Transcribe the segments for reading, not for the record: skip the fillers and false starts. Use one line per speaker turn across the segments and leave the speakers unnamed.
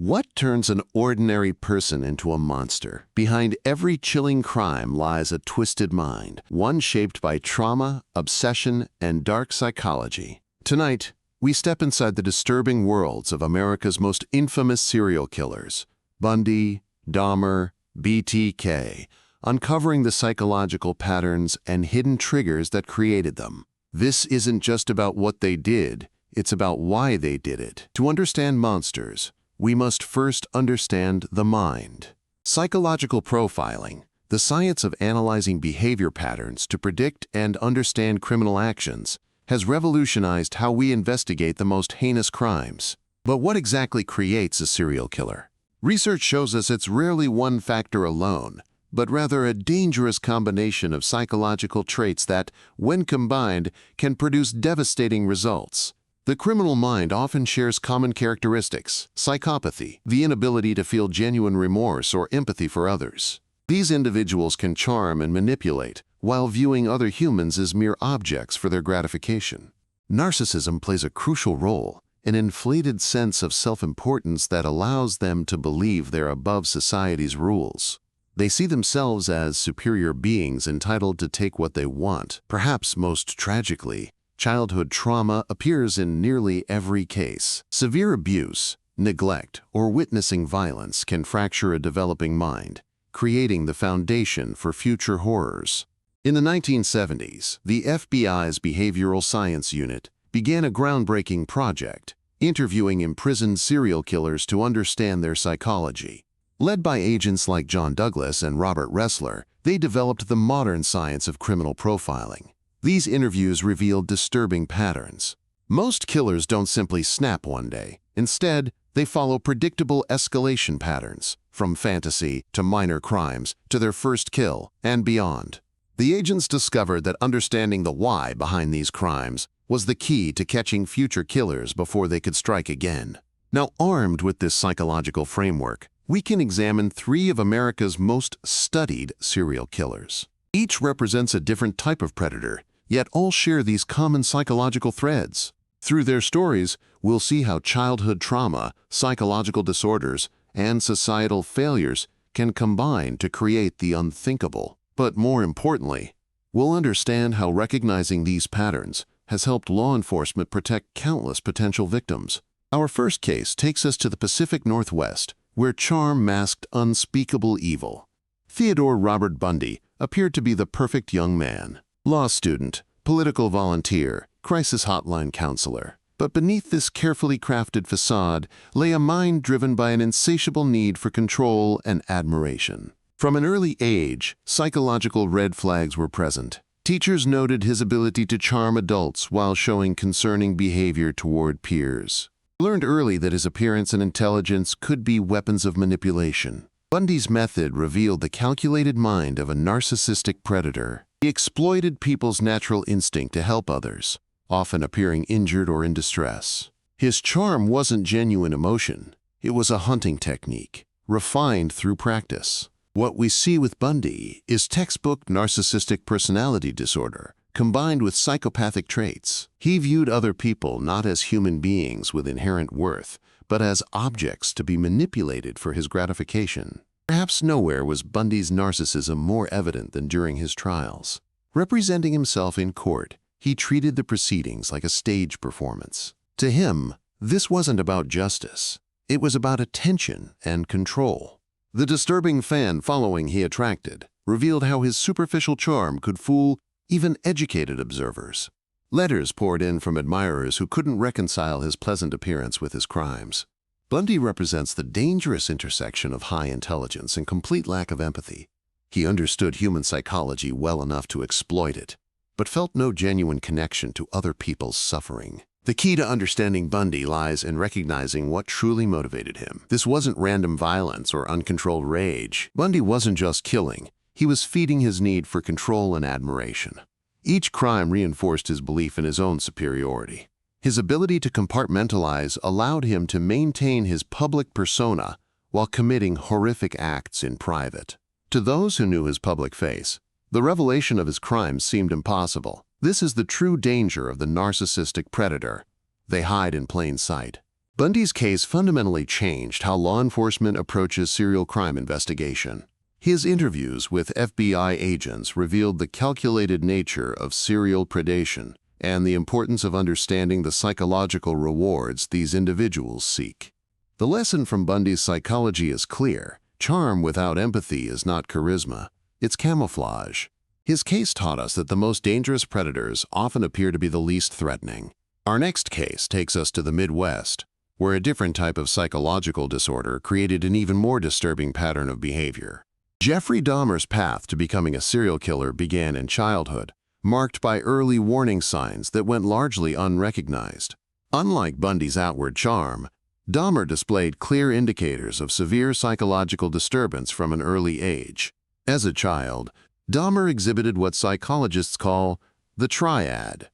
What turns an ordinary person into a monster? Behind every chilling crime lies a twisted mind, one shaped by trauma, obsession, and dark psychology. Tonight, we step inside the disturbing worlds of America's most infamous serial killers, Bundy, Dahmer, BTK, uncovering the psychological patterns and hidden triggers that created them. This isn't just about what they did, it's about why they did it. To understand monsters, we must first understand the mind. Psychological profiling, the science of analyzing behavior patterns to predict and understand criminal actions, has revolutionized how we investigate the most heinous crimes. But what exactly creates a serial killer? Research shows us it's rarely one factor alone, but rather a dangerous combination of psychological traits that, when combined, can produce devastating results. The criminal mind often shares common characteristics: psychopathy, the inability to feel genuine remorse or empathy for others. These individuals can charm and manipulate, while viewing other humans as mere objects for their gratification. Narcissism plays a crucial role, an inflated sense of self-importance that allows them to believe they're above society's rules. They see themselves as superior beings entitled to take what they want. Perhaps most tragically, childhood trauma appears in nearly every case. Severe abuse, neglect, or witnessing violence can fracture a developing mind, creating the foundation for future horrors. In the 1970s, the FBI's Behavioral Science Unit began a groundbreaking project, interviewing imprisoned serial killers to understand their psychology. Led by agents like John Douglas and Robert Ressler, they developed the modern science of criminal profiling. These interviews revealed disturbing patterns. Most killers don't simply snap one day. Instead, they follow predictable escalation patterns, from fantasy to minor crimes to their first kill and beyond. The agents discovered that understanding the why behind these crimes was the key to catching future killers before they could strike again. Now, armed with this psychological framework, we can examine 3 of America's most studied serial killers. Each represents a different type of predator, yet all share these common psychological threads. Through their stories, we'll see how childhood trauma, psychological disorders, and societal failures can combine to create the unthinkable. But more importantly, we'll understand how recognizing these patterns has helped law enforcement protect countless potential victims. Our first case takes us to the Pacific Northwest, where charm masked unspeakable evil. Theodore Robert Bundy appeared to be the perfect young man. Law student, political volunteer, crisis hotline counselor. But beneath this carefully crafted facade lay a mind driven by an insatiable need for control and admiration. From an early age, psychological red flags were present. Teachers noted his ability to charm adults while showing concerning behavior toward peers. He learned early that his appearance and intelligence could be weapons of manipulation. Bundy's method revealed the calculated mind of a narcissistic predator. He exploited people's natural instinct to help others, often appearing injured or in distress. His charm wasn't genuine emotion. It was a hunting technique, refined through practice. What we see with Bundy is textbook narcissistic personality disorder, combined with psychopathic traits. He viewed other people not as human beings with inherent worth, but as objects to be manipulated for his gratification. Perhaps nowhere was Bundy's narcissism more evident than during his trials. Representing himself in court, he treated the proceedings like a stage performance. To him, this wasn't about justice. It was about attention and control. The disturbing fan following he attracted revealed how his superficial charm could fool even educated observers. Letters poured in from admirers who couldn't reconcile his pleasant appearance with his crimes. Bundy represents the dangerous intersection of high intelligence and complete lack of empathy. He understood human psychology well enough to exploit it, but felt no genuine connection to other people's suffering. The key to understanding Bundy lies in recognizing what truly motivated him. This wasn't random violence or uncontrolled rage. Bundy wasn't just killing, he was feeding his need for control and admiration. Each crime reinforced his belief in his own superiority. His ability to compartmentalize allowed him to maintain his public persona while committing horrific acts in private. To those who knew his public face, the revelation of his crimes seemed impossible. This is the true danger of the narcissistic predator. They hide in plain sight. Bundy's case fundamentally changed how law enforcement approaches serial crime investigation. His interviews with FBI agents revealed the calculated nature of serial predation and the importance of understanding the psychological rewards these individuals seek. The lesson from Bundy's psychology is clear. Charm without empathy is not charisma, it's camouflage. His case taught us that the most dangerous predators often appear to be the least threatening. Our next case takes us to the Midwest, where a different type of psychological disorder created an even more disturbing pattern of behavior. Jeffrey Dahmer's path to becoming a serial killer began in childhood, marked by early warning signs that went largely unrecognized. Unlike Bundy's outward charm, Dahmer displayed clear indicators of severe psychological disturbance from an early age. As a child, Dahmer exhibited what psychologists call the triad: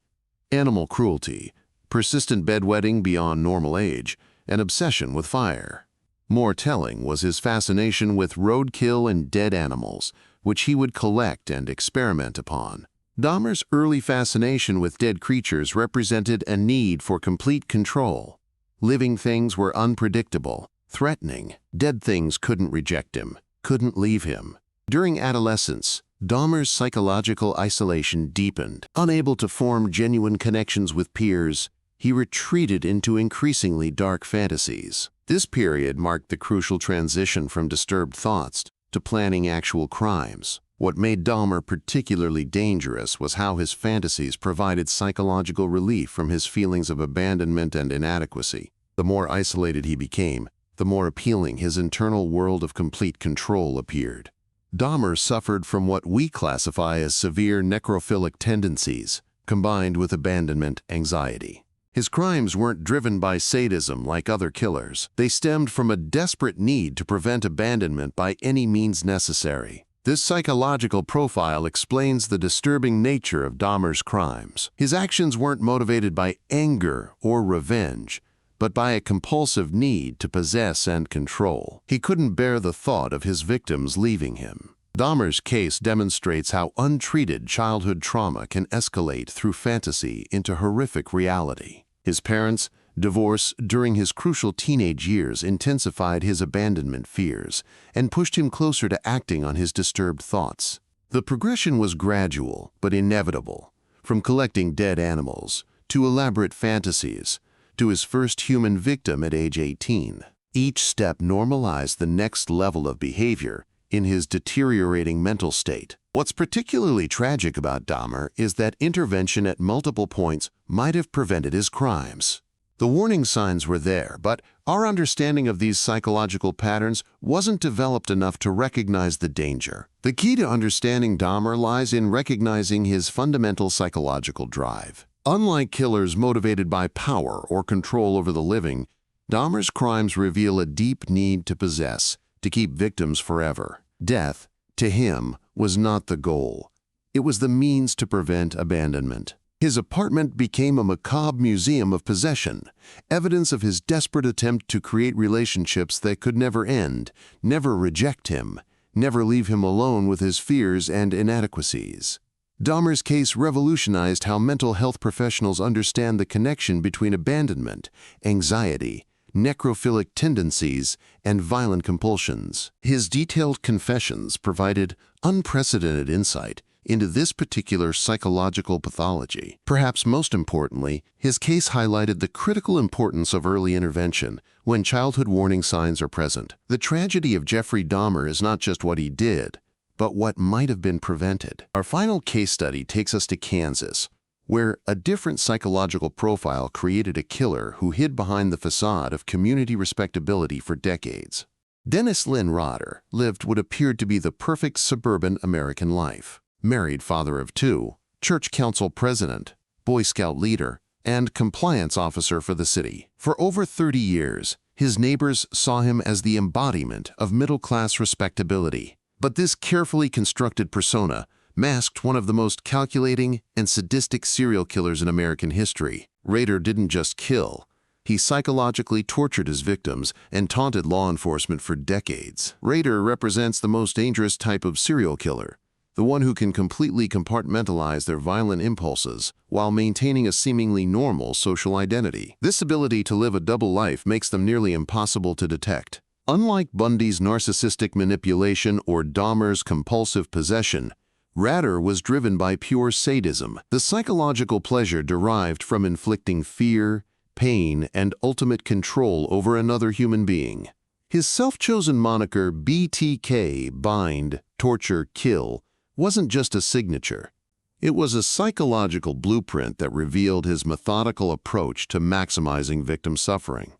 animal cruelty, persistent bedwetting beyond normal age, and obsession with fire. More telling was his fascination with roadkill and dead animals, which he would collect and experiment upon. Dahmer's early fascination with dead creatures represented a need for complete control. Living things were unpredictable, threatening. Dead things couldn't reject him, couldn't leave him. During adolescence, Dahmer's psychological isolation deepened. Unable to form genuine connections with peers, he retreated into increasingly dark fantasies. This period marked the crucial transition from disturbed thoughts to planning actual crimes. What made Dahmer particularly dangerous was how his fantasies provided psychological relief from his feelings of abandonment and inadequacy. The more isolated he became, the more appealing his internal world of complete control appeared. Dahmer suffered from what we classify as severe necrophilic tendencies, combined with abandonment anxiety. His crimes weren't driven by sadism like other killers. They stemmed from a desperate need to prevent abandonment by any means necessary. This psychological profile explains the disturbing nature of Dahmer's crimes. His actions weren't motivated by anger or revenge, but by a compulsive need to possess and control. He couldn't bear the thought of his victims leaving him. Dahmer's case demonstrates how untreated childhood trauma can escalate through fantasy into horrific reality. His parents' divorce during his crucial teenage years intensified his abandonment fears and pushed him closer to acting on his disturbed thoughts. The progression was gradual but inevitable, from collecting dead animals to elaborate fantasies to his first human victim at age 18. Each step normalized the next level of behavior in his deteriorating mental state. What's particularly tragic about Dahmer is that intervention at multiple points might have prevented his crimes. The warning signs were there, but our understanding of these psychological patterns wasn't developed enough to recognize the danger. The key to understanding Dahmer lies in recognizing his fundamental psychological drive. Unlike killers motivated by power or control over the living, Dahmer's crimes reveal a deep need to possess, to keep victims forever. Death, to him, was not the goal. It was the means to prevent abandonment. His apartment became a macabre museum of possession, evidence of his desperate attempt to create relationships that could never end, never reject him, never leave him alone with his fears and inadequacies. Dahmer's case revolutionized how mental health professionals understand the connection between abandonment, anxiety, necrophilic tendencies, and violent compulsions. His detailed confessions provided unprecedented insight into this particular psychological pathology. Perhaps most importantly, his case highlighted the critical importance of early intervention when childhood warning signs are present. The tragedy of Jeffrey Dahmer is not just what he did, but what might have been prevented. Our final case study takes us to Kansas, where a different psychological profile created a killer who hid behind the facade of community respectability for decades. Dennis Rader lived what appeared to be the perfect suburban American life. Married, father of two, church council president, Boy Scout leader, and compliance officer for the city. For over 30 years, his neighbors saw him as the embodiment of middle-class respectability. But this carefully constructed persona masked one of the most calculating and sadistic serial killers in American history. Rader didn't just kill. He psychologically tortured his victims and taunted law enforcement for decades. Rader represents the most dangerous type of serial killer, the one who can completely compartmentalize their violent impulses while maintaining a seemingly normal social identity. This ability to live a double life makes them nearly impossible to detect. Unlike Bundy's narcissistic manipulation or Dahmer's compulsive possession, Rader was driven by pure sadism, the psychological pleasure derived from inflicting fear, pain, and ultimate control over another human being. His self-chosen moniker BTK, bind, torture, kill, wasn't just a signature. It was a psychological blueprint that revealed his methodical approach to maximizing victim suffering.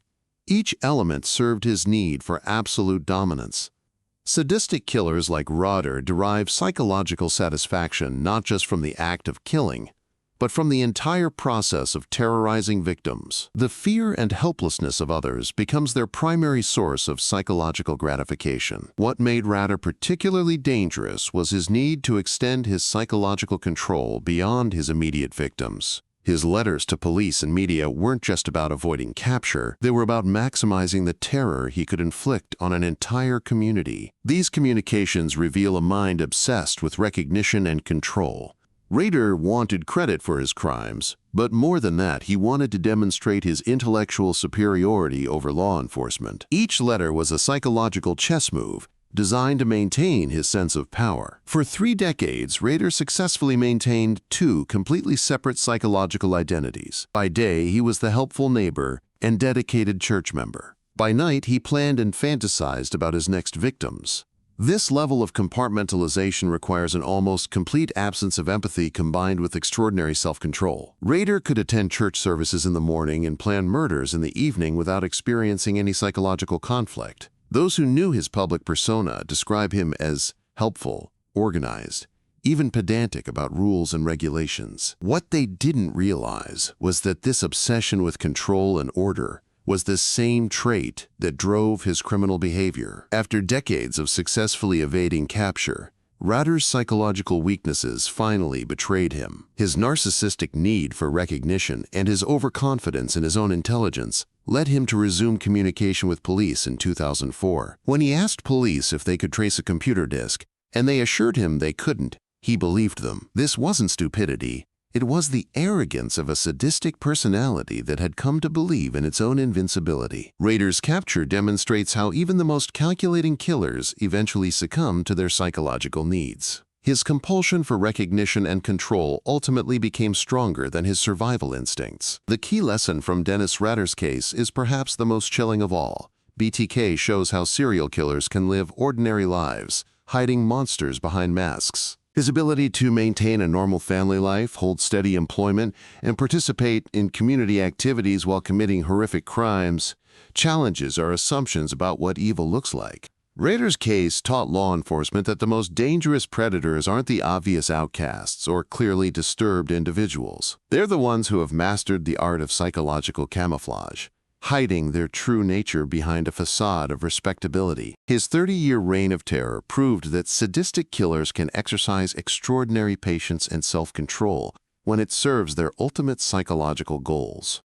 Each element served his need for absolute dominance. Sadistic killers like Rader derive psychological satisfaction not just from the act of killing, but from the entire process of terrorizing victims. The fear and helplessness of others becomes their primary source of psychological gratification. What made Rader particularly dangerous was his need to extend his psychological control beyond his immediate victims. His letters to police and media weren't just about avoiding capture, they were about maximizing the terror he could inflict on an entire community. These communications reveal a mind obsessed with recognition and control. Rader wanted credit for his crimes, but more than that, he wanted to demonstrate his intellectual superiority over law enforcement. Each letter was a psychological chess move, designed to maintain his sense of power. For 3 decades, Rader successfully maintained 2 completely separate psychological identities. By day, he was the helpful neighbor and dedicated church member. By night, he planned and fantasized about his next victims. This level of compartmentalization requires an almost complete absence of empathy combined with extraordinary self-control. Rader could attend church services in the morning and plan murders in the evening without experiencing any psychological conflict. Those who knew his public persona describe him as helpful, organized, even pedantic about rules and regulations. What they didn't realize was that this obsession with control and order was the same trait that drove his criminal behavior. After decades of successfully evading capture, Rader's psychological weaknesses finally betrayed him. His narcissistic need for recognition and his overconfidence in his own intelligence led him to resume communication with police in 2004. When he asked police if they could trace a computer disk, and they assured him they couldn't, he believed them. This wasn't stupidity. It was the arrogance of a sadistic personality that had come to believe in its own invincibility. Rader's capture demonstrates how even the most calculating killers eventually succumb to their psychological needs. His compulsion for recognition and control ultimately became stronger than his survival instincts. The key lesson from Dennis Rader's case is perhaps the most chilling of all. BTK shows how serial killers can live ordinary lives, hiding monsters behind masks. His ability to maintain a normal family life, hold steady employment, and participate in community activities while committing horrific crimes challenges our assumptions about what evil looks like. Rader's case taught law enforcement that the most dangerous predators aren't the obvious outcasts or clearly disturbed individuals. They're the ones who have mastered the art of psychological camouflage, hiding their true nature behind a facade of respectability. His 30-year reign of terror proved that sadistic killers can exercise extraordinary patience and self-control when it serves their ultimate psychological goals.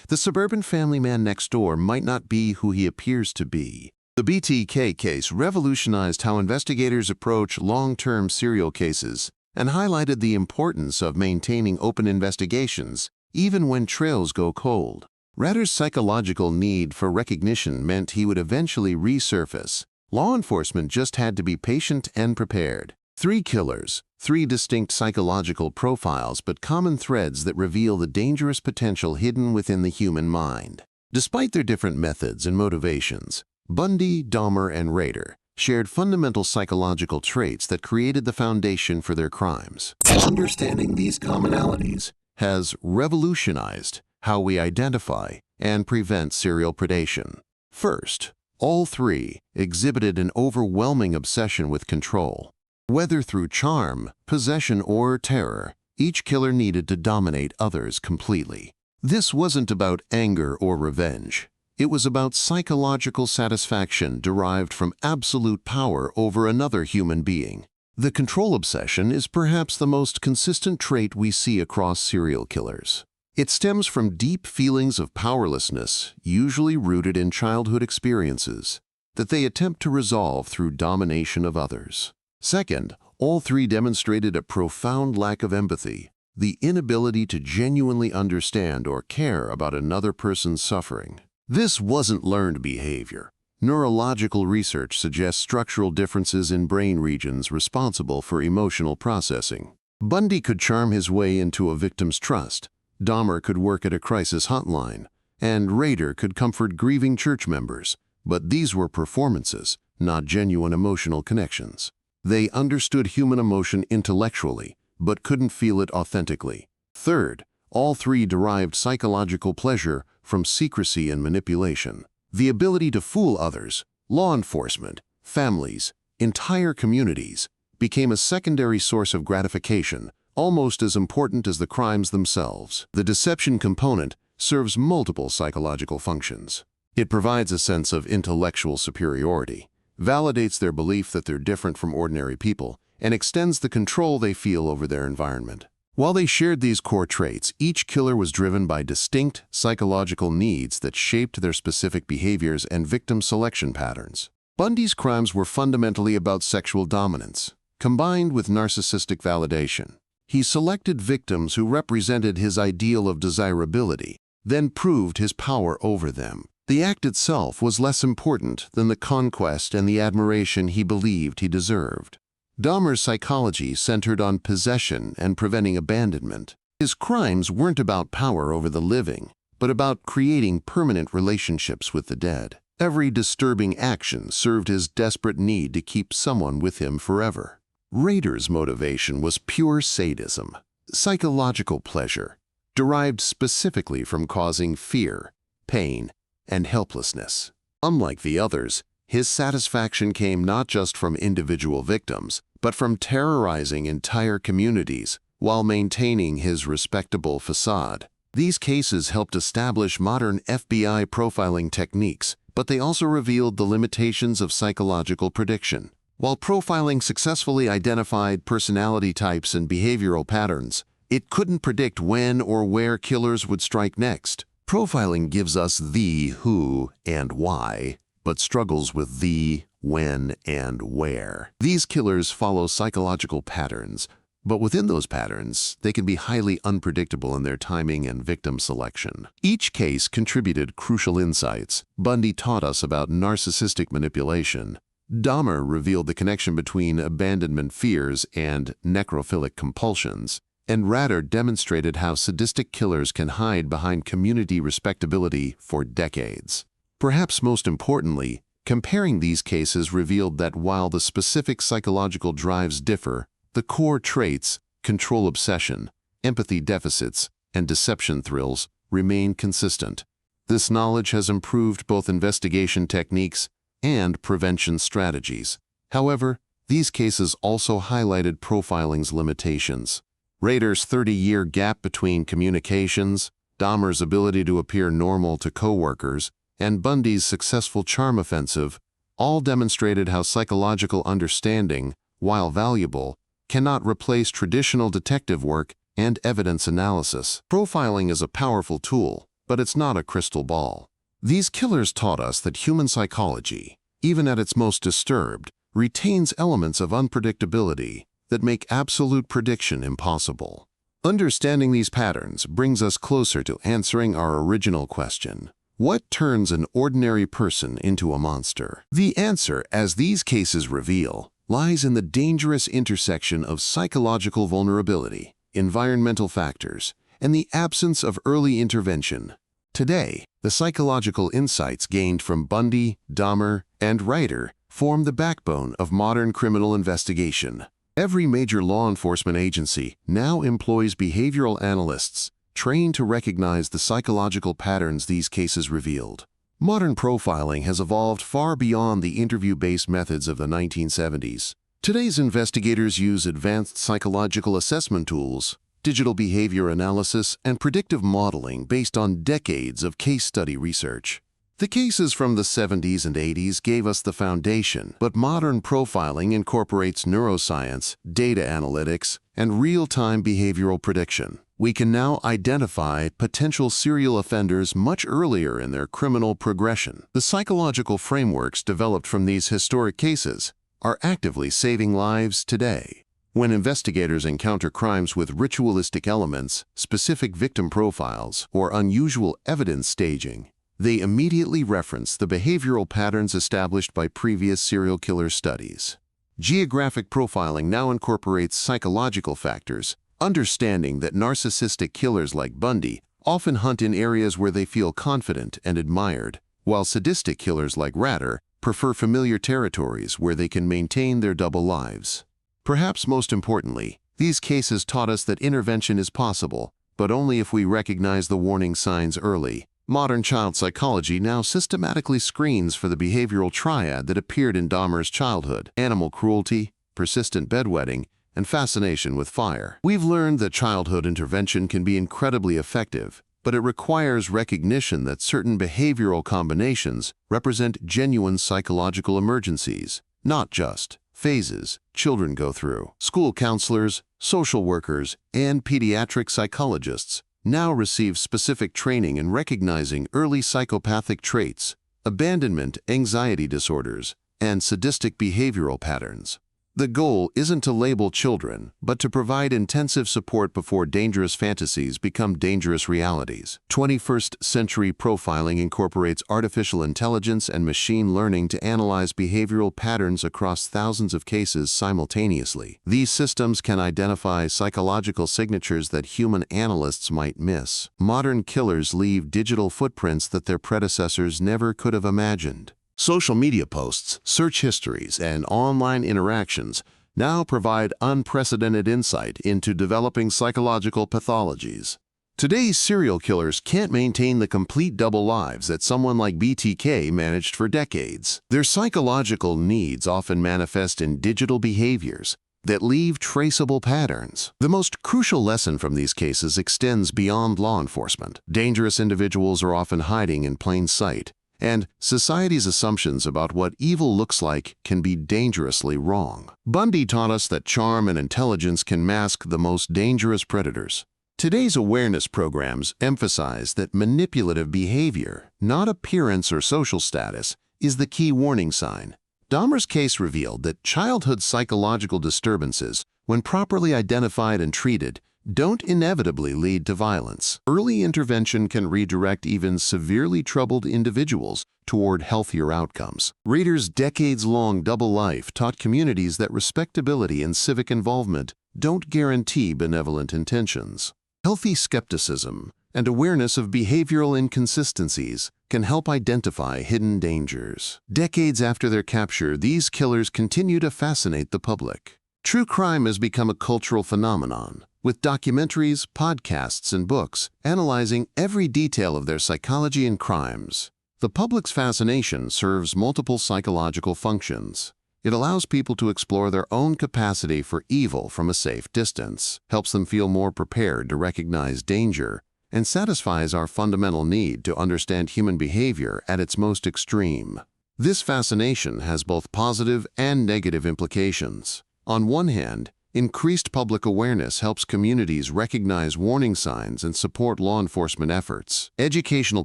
The suburban family man next door might not be who he appears to be. The BTK case revolutionized how investigators approach long-term serial cases and highlighted the importance of maintaining open investigations even when trails go cold. Rader's psychological need for recognition meant he would eventually resurface. Law enforcement just had to be patient and prepared. 3 killers, 3 distinct psychological profiles, but common threads that reveal the dangerous potential hidden within the human mind. Despite their different methods and motivations, Bundy, Dahmer, and Rader shared fundamental psychological traits that created the foundation for their crimes. Understanding these commonalities has revolutionized how we identify and prevent serial predation. First, all 3 exhibited an overwhelming obsession with control. Whether through charm, possession, or terror, each killer needed to dominate others completely. This wasn't about anger or revenge. It was about psychological satisfaction derived from absolute power over another human being. The control obsession is perhaps the most consistent trait we see across serial killers. It stems from deep feelings of powerlessness, usually rooted in childhood experiences, that they attempt to resolve through domination of others. Second, All three demonstrated a profound lack of empathy, the inability to genuinely understand or care about another person's suffering. This wasn't learned behavior. Neurological research suggests structural differences in brain regions responsible for emotional processing. Bundy could charm his way into a victim's trust, Dahmer could work at a crisis hotline, and Rader could comfort grieving church members, but these were performances, not genuine emotional connections. They understood human emotion intellectually, but couldn't feel it authentically. Third, all three derived psychological pleasure from secrecy and manipulation. The ability to fool others, law enforcement, families, entire communities, became a secondary source of gratification, almost as important as the crimes themselves. The deception component serves multiple psychological functions. It provides a sense of intellectual superiority, validates their belief that they're different from ordinary people, and extends the control they feel over their environment. While they shared these core traits, each killer was driven by distinct psychological needs that shaped their specific behaviors and victim selection patterns. Bundy's crimes were fundamentally about sexual dominance, combined with narcissistic validation. He selected victims who represented his ideal of desirability, then proved his power over them. The act itself was less important than the conquest and the admiration he believed he deserved. Dahmer's psychology centered on possession and preventing abandonment. His crimes weren't about power over the living, but about creating permanent relationships with the dead. Every disturbing action served his desperate need to keep someone with him forever. Rader's motivation was pure sadism, psychological pleasure, derived specifically from causing fear, pain, and helplessness. Unlike the others, his satisfaction came not just from individual victims, but from terrorizing entire communities while maintaining his respectable facade. These cases helped establish modern FBI profiling techniques, but they also revealed the limitations of psychological prediction. While profiling successfully identified personality types and behavioral patterns, it couldn't predict when or where killers would strike next. Profiling gives us the who and why, but struggles with the when and where. These killers follow psychological patterns, but within those patterns, they can be highly unpredictable in their timing and victim selection. Each case contributed crucial insights. Bundy taught us about narcissistic manipulation. Dahmer revealed the connection between abandonment fears and necrophilic compulsions. And Rader demonstrated how sadistic killers can hide behind community respectability for decades. Perhaps most importantly, comparing these cases revealed that while the specific psychological drives differ, the core traits, control obsession, empathy deficits, and deception thrills, remain consistent. This knowledge has improved both investigation techniques and prevention strategies. However, these cases also highlighted profiling's limitations. Rader's 30-year gap between communications, Dahmer's ability to appear normal to coworkers, and Bundy's successful charm offensive all demonstrated how psychological understanding, while valuable, cannot replace traditional detective work and evidence analysis. Profiling is a powerful tool, but it's not a crystal ball. These killers taught us that human psychology, even at its most disturbed, retains elements of unpredictability that make absolute prediction impossible. Understanding these patterns brings us closer to answering our original question: what turns an ordinary person into a monster? The answer, as these cases reveal, lies in the dangerous intersection of psychological vulnerability, environmental factors, and the absence of early intervention. Today, the psychological insights gained from Bundy, Dahmer, and Rader form the backbone of modern criminal investigation. Every major law enforcement agency now employs behavioral analysts trained to recognize the psychological patterns these cases revealed. Modern profiling has evolved far beyond the interview-based methods of the 1970s. Today's investigators use advanced psychological assessment tools, digital behavior analysis, and predictive modeling based on decades of case study research. The cases from the 70s and 80s gave us the foundation, but modern profiling incorporates neuroscience, data analytics, and real-time behavioral prediction. We can now identify potential serial offenders much earlier in their criminal progression. The psychological frameworks developed from these historic cases are actively saving lives today. When investigators encounter crimes with ritualistic elements, specific victim profiles, or unusual evidence staging, they immediately reference the behavioral patterns established by previous serial killer studies. Geographic profiling now incorporates psychological factors, understanding that narcissistic killers like Bundy often hunt in areas where they feel confident and admired, while sadistic killers like Rader prefer familiar territories where they can maintain their double lives. Perhaps most importantly, these cases taught us that intervention is possible, but only if we recognize the warning signs early. Modern child psychology now systematically screens for the behavioral triad that appeared in Dahmer's childhood: animal cruelty, persistent bedwetting, and fascination with fire. We've learned that childhood intervention can be incredibly effective, but it requires recognition that certain behavioral combinations represent genuine psychological emergencies, not just phases children go through. School counselors, social workers, and pediatric psychologists now receive specific training in recognizing early psychopathic traits, abandonment anxiety disorders, and sadistic behavioral patterns. The goal isn't to label children, but to provide intensive support before dangerous fantasies become dangerous realities. 21st century profiling incorporates artificial intelligence and machine learning to analyze behavioral patterns across thousands of cases simultaneously. These systems can identify psychological signatures that human analysts might miss. Modern killers leave digital footprints that their predecessors never could have imagined. Social media posts, search histories, and online interactions now provide unprecedented insight into developing psychological pathologies. Today's serial killers can't maintain the complete double lives that someone like BTK managed for decades. Their psychological needs often manifest in digital behaviors that leave traceable patterns. The most crucial lesson from these cases extends beyond law enforcement. Dangerous individuals are often hiding in plain sight, and society's assumptions about what evil looks like can be dangerously wrong. Bundy taught us that charm and intelligence can mask the most dangerous predators. Today's awareness programs emphasize that manipulative behavior, not appearance or social status, is the key warning sign. Dahmer's case revealed that childhood psychological disturbances, when properly identified and treated, don't inevitably lead to violence. Early intervention can redirect even severely troubled individuals toward healthier outcomes. Rader's decades-long double life taught communities that respectability and civic involvement don't guarantee benevolent intentions. Healthy skepticism and awareness of behavioral inconsistencies can help identify hidden dangers. Decades after their capture, these killers continue to fascinate the public. True crime has become a cultural phenomenon, with documentaries, podcasts, and books analyzing every detail of their psychology and crimes. The public's fascination serves multiple psychological functions. It allows people to explore their own capacity for evil from a safe distance, helps them feel more prepared to recognize danger, and satisfies our fundamental need to understand human behavior at its most extreme. This fascination has both positive and negative implications. On one hand, increased public awareness helps communities recognize warning signs and support law enforcement efforts. Educational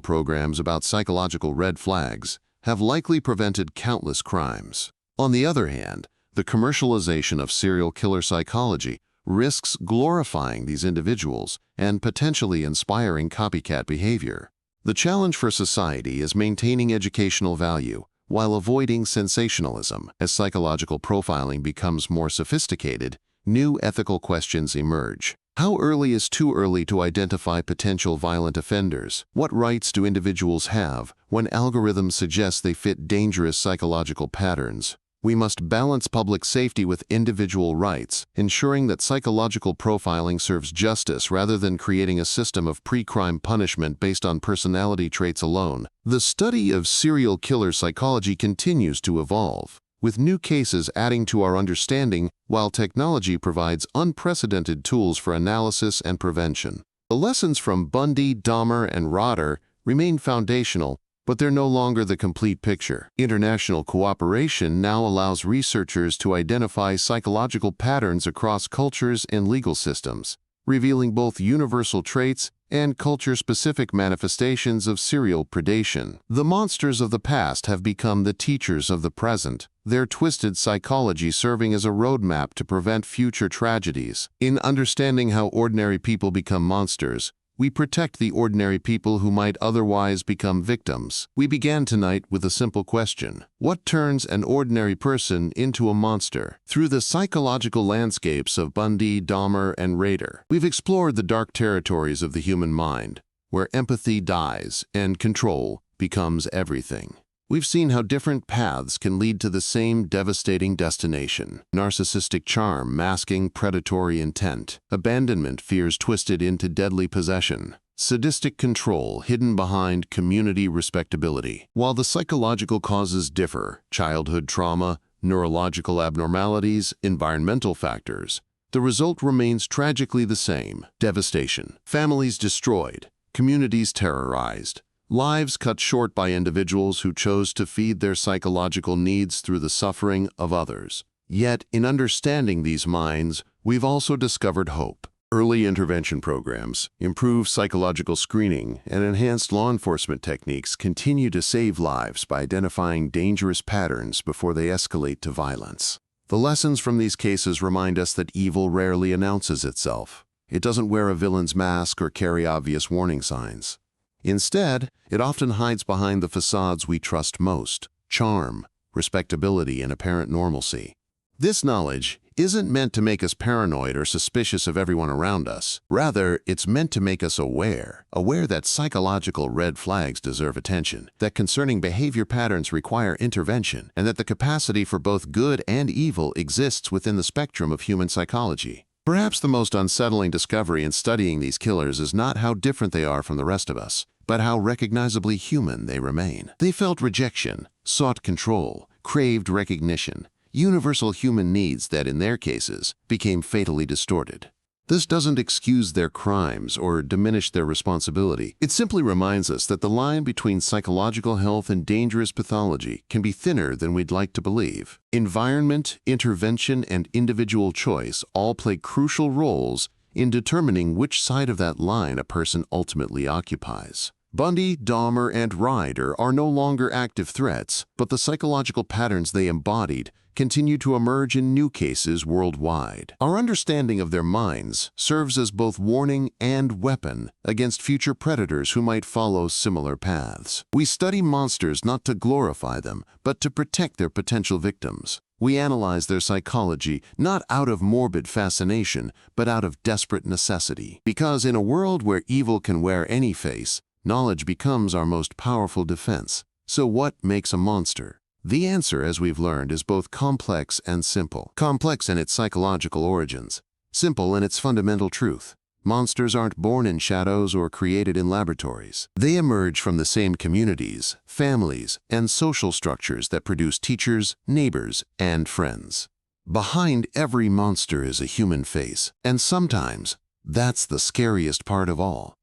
programs about psychological red flags have likely prevented countless crimes. On the other hand, the commercialization of serial killer psychology risks glorifying these individuals and potentially inspiring copycat behavior. The challenge for society is maintaining educational value while avoiding sensationalism. As psychological profiling becomes more sophisticated, new ethical questions emerge. How early is too early to identify potential violent offenders? What rights do individuals have when algorithms suggest they fit dangerous psychological patterns? We must balance public safety with individual rights, ensuring that psychological profiling serves justice rather than creating a system of pre-crime punishment based on personality traits alone. The study of serial killer psychology continues to evolve, with new cases adding to our understanding while technology provides unprecedented tools for analysis and prevention. The lessons from Bundy, Dahmer, and Rader remain foundational, but they're no longer the complete picture. International cooperation now allows researchers to identify psychological patterns across cultures and legal systems, revealing both universal traits and culture-specific manifestations of serial predation. The monsters of the past have become the teachers of the present. their twisted psychology serving as a roadmap to prevent future tragedies. In understanding how ordinary people become monsters, we protect the ordinary people who might otherwise become victims. We began tonight with a simple question: what turns an ordinary person into a monster? Through the psychological landscapes of Bundy, Dahmer, and Rader, we've explored the dark territories of the human mind, where empathy dies and control becomes everything. We've seen how different paths can lead to the same devastating destination: narcissistic charm masking predatory intent, abandonment fears twisted into deadly possession, sadistic control hidden behind community respectability. While the psychological causes differ, childhood trauma, neurological abnormalities, environmental factors, the result remains tragically the same: devastation, families destroyed, communities terrorized, lives cut short by individuals who chose to feed their psychological needs through the suffering of others. Yet, in understanding these minds, we've also discovered hope. Early intervention programs, improved psychological screening, and enhanced law enforcement techniques continue to save lives by identifying dangerous patterns before they escalate to violence. The lessons from these cases remind us that evil rarely announces itself. It doesn't wear a villain's mask or carry obvious warning signs. Instead, it often hides behind the facades we trust most: charm, respectability, and apparent normalcy. This knowledge isn't meant to make us paranoid or suspicious of everyone around us. Rather, it's meant to make us aware that psychological red flags deserve attention, that concerning behavior patterns require intervention, and that the capacity for both good and evil exists within the spectrum of human psychology. Perhaps the most unsettling discovery in studying these killers is not how different they are from the rest of us, but how recognizably human they remain. They felt rejection, sought control, craved recognition, universal human needs that, in their cases, became fatally distorted. This doesn't excuse their crimes or diminish their responsibility. It simply reminds us that the line between psychological health and dangerous pathology can be thinner than we'd like to believe. Environment, intervention, and individual choice all play crucial roles in determining which side of that line a person ultimately occupies. Bundy, Dahmer, and Rader are no longer active threats, but the psychological patterns they embodied continue to emerge in new cases worldwide. Our understanding of their minds serves as both warning and weapon against future predators who might follow similar paths. We study monsters not to glorify them, but to protect their potential victims. We analyze their psychology not out of morbid fascination, but out of desperate necessity. Because in a world where evil can wear any face, knowledge becomes our most powerful defense. So what makes a monster? The answer, as we've learned, is both complex and simple. Complex in its psychological origins, simple in its fundamental truth. Monsters aren't born in shadows or created in laboratories. They emerge from the same communities, families, and social structures that produce teachers, neighbors, and friends. Behind every monster is a human face, and sometimes that's the scariest part of all.